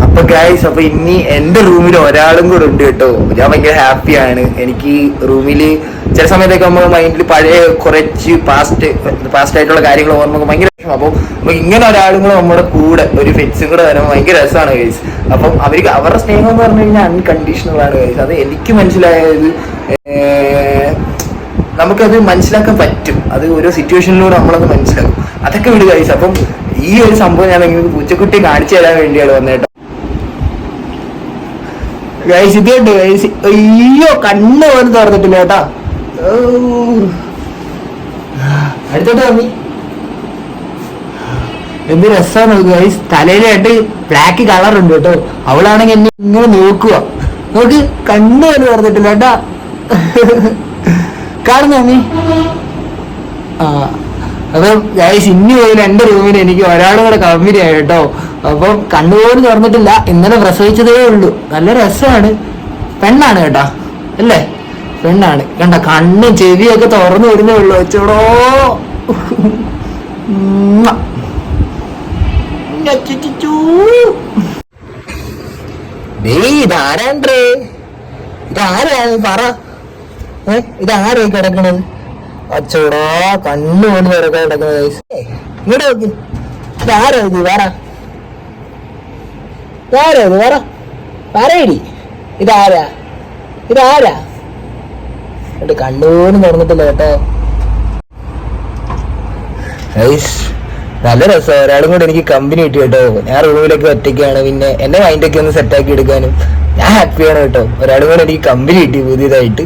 അപ്പൊ ഗൈസ്, അപ്പൊ ഇനി എന്റെ റൂമിൽ ഒരാളും കൂടെ ഉണ്ട് കേട്ടോ. ഞാൻ ഭയങ്കര ഹാപ്പിയാണ്. എനിക്ക് റൂമിൽ ചില സമയത്തൊക്കെ നമ്മൾ മൈൻഡിൽ പഴയ കുറച്ച് പാസ്റ്റ് ആയിട്ടുള്ള കാര്യങ്ങൾ ഓർമ്മ ഭയങ്കര വിഷമം. അപ്പൊ ഇങ്ങനെ ഒരാളും കൂടെ നമ്മുടെ കൂടെ ഒരു ഫെറ്റ്സും കൂടെ വരുമ്പോൾ ഭയങ്കര രസമാണ് ഗൈസ്. അപ്പം അവരുടെ സ്നേഹം എന്ന് പറഞ്ഞു കഴിഞ്ഞാൽ അൺകണ്ടീഷണൽ ആണ് ഗൈസ്. അത് എനിക്ക് മനസ്സിലായത്, നമുക്കത് മനസ്സിലാക്കാൻ പറ്റും. അത് ഓരോ സിറ്റുവേഷനിലൂടെ നമ്മളത് മനസ്സിലാക്കും. അതൊക്കെ വിട് ഗൈസ്. അപ്പം ഈ ഒരു സംഭവം ഞാൻ നിങ്ങൾക്ക് പൂച്ചക്കുട്ടിയെ കാണിച്ചു തരാൻ വേണ്ടിയാണ് വന്നേട്ടോ ഗൈസ്. ഇത് കണ്ടു ഗൈസ്, അയ്യോ കണ്ണ് പോലും തുറന്നിട്ടില്ല കേട്ടാ. അടുത്തോട്ട് മമ്മി, എന്ത് രസമാണ് നോക്കുക ഗൈസ്. തലയിലായിട്ട് ബ്ലാക്ക് കളർ ഉണ്ട് കേട്ടോ. അവളാണെങ്കിൽ എന്നെ ഇങ്ങനെ നോക്കുക. നോക്ക്, കണ്ണ് പോലും തുറന്നിട്ടില്ല കേട്ടാ. കാണുന്നു മമ്മി. അപ്പം ഗൈസ്, ഇനി പോലും എന്റെ റൂമിൽ എനിക്ക് ഒരാളും കൂടെ കമ്പനി ആയി കേട്ടോ. അപ്പം കണ്ണുപോലും തുറന്നിട്ടില്ല, ഇന്നലെ പ്രസവിച്ചതേ ഉള്ളൂ. നല്ല രസമാണ്. പെണ്ണാണ് കേട്ടാ, അല്ലേ? പെണ്ണാണ്. കണ്ട, കണ്ണും ചെവിയൊക്കെ തുറന്നു വരുന്നേ ഉള്ളൂ. വെച്ചോടോ. ഇതാരാണ്ടേ? ഇതാരാണ് പറ. ഇതാരായി കിടക്കണത്? അച്ചോടാ, കണ്ണു കൊണ്ട് തുറക്കാൻ കിടക്കുന്നത്. ഇങ്ങോട്ട് നോക്ക്. ഇതാരാ ഇത്? പറ, ഇതാരാ ഇത്? പറയടി, ഇതാരാ? എന്നിട്ട് കണ്ണൂരും തുറന്നിട്ടില്ല കേട്ടോ. നല്ല രസം. ഒരാളും കൂടെ എനിക്ക് കമ്പനി കിട്ടി കേട്ടോ. ഞാൻ റൂമിലൊക്കെ ഒറ്റയ്ക്കാണ്. പിന്നെ എന്റെ മൈൻഡൊക്കെ ഒന്ന് സെറ്റാക്കി എടുക്കാനും ഞാൻ ഹാപ്പിയാണ് കേട്ടോ. ഒരാളും കൂടെ എനിക്ക് കമ്പനി കിട്ടി പുതിയതായിട്ട്.